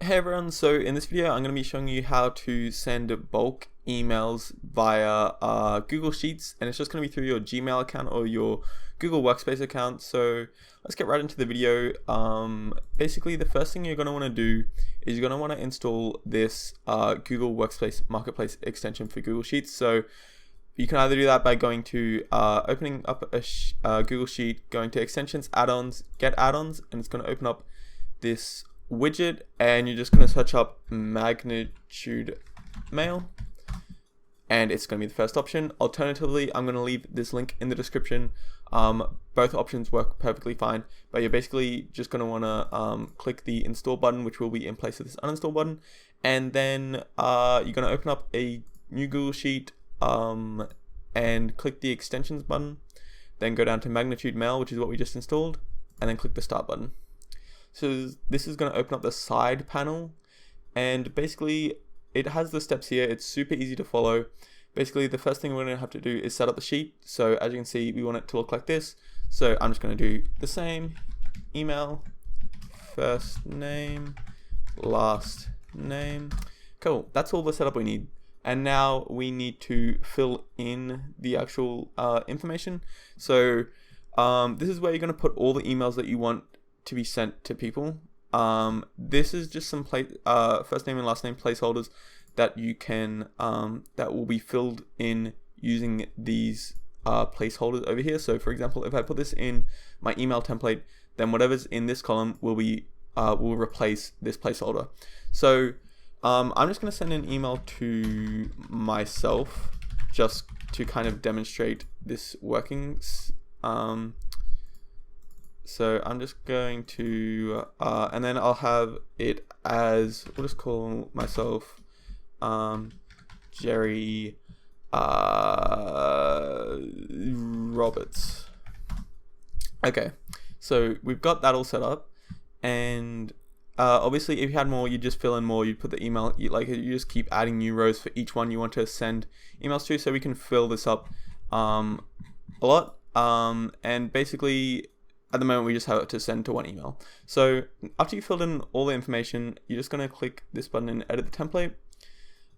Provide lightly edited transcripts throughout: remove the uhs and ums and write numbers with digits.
Hey everyone, so in this video I'm going to be showing you how to send bulk emails via Google Sheets, and it's just going to be through your Gmail account or your Google Workspace account. So let's get right into the video. Basically the first thing you're going to want to do is you're going to want to install this Google Workspace Marketplace extension for Google Sheets. So you can either do that by going to opening up a Google Sheet, going to extensions, add-ons, get add-ons, and it's going to open up this widget, and you're just going to search up magnitude mail, and it's going to be the first option. Alternatively, I'm going to leave this link in the description. Both options work perfectly fine, but you're basically just going to want to click the install button, which will be in place of this uninstall button, and then you're going to open up a new Google Sheet and click the extensions button, then go down to magnitude mail, which is what we just installed, and then click the start button. So this is going to open up the side panel, and basically it has the steps here. It's super easy to follow. Basically the first thing we're going to have to do is set up the sheet. So as you can see, we want it to look like this. So I'm just going to do the same email, first name, last name. Cool, that's all the setup we need. And now we need to fill in the actual information. So this is where you're going to put all the emails that you want to be sent to people. This is just some first name and last name placeholders that you can that will be filled in using these placeholders over here. So for example, if I put this in my email template, then whatever's in this column will replace this placeholder. So I'm just going to send an email to myself just to kind of demonstrate this workings. So I'm just going to, and then I'll have it as, we'll just call myself Jerry Roberts. Okay, so we've got that all set up, and obviously if you had more, you'd just fill in more. You'd put the email, you just keep adding new rows for each one you want to send emails to, so we can fill this up a lot. And basically at the moment we just have it to send to one email. So after you filled in all the information, you're just going to click this button and edit the template.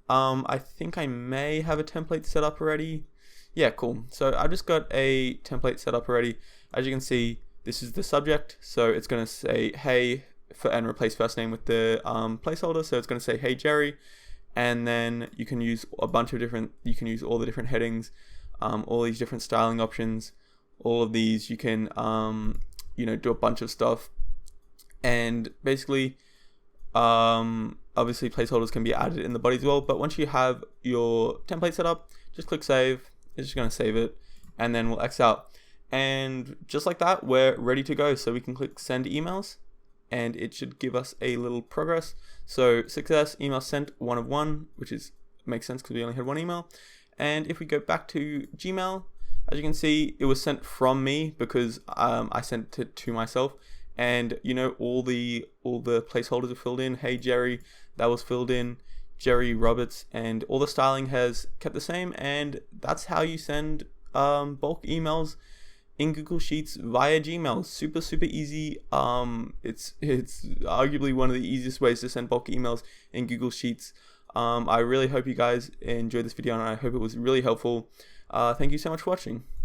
I think I may have a template set up already. Yeah, cool. So I've just got a template set up already. As you can see, this is the subject, so it's going to say hey and replace first name with the placeholder. So it's going to say hey Jerry, and then you can use a bunch of different, you can use all the different headings, all these different styling options. All of these you can do a bunch of stuff, and basically obviously placeholders can be added in the body as well. But once you have your template set up, just click save. It's just going to save it, and then we'll X out, and just like that we're ready to go. So we can click send emails, and it should give us a little progress. So success, email sent 1 of 1, which makes sense because we only had one email. And if we go back to Gmail, as you can see, it was sent from me because I sent it to myself, and all the placeholders are filled in. Hey Jerry, that was filled in. Jerry Roberts, and all the styling has kept the same. And that's how you send bulk emails in Google Sheets via Gmail. Super easy. It's arguably one of the easiest ways to send bulk emails in Google Sheets. I really hope you guys enjoyed this video, and I hope it was really helpful. Thank you so much for watching.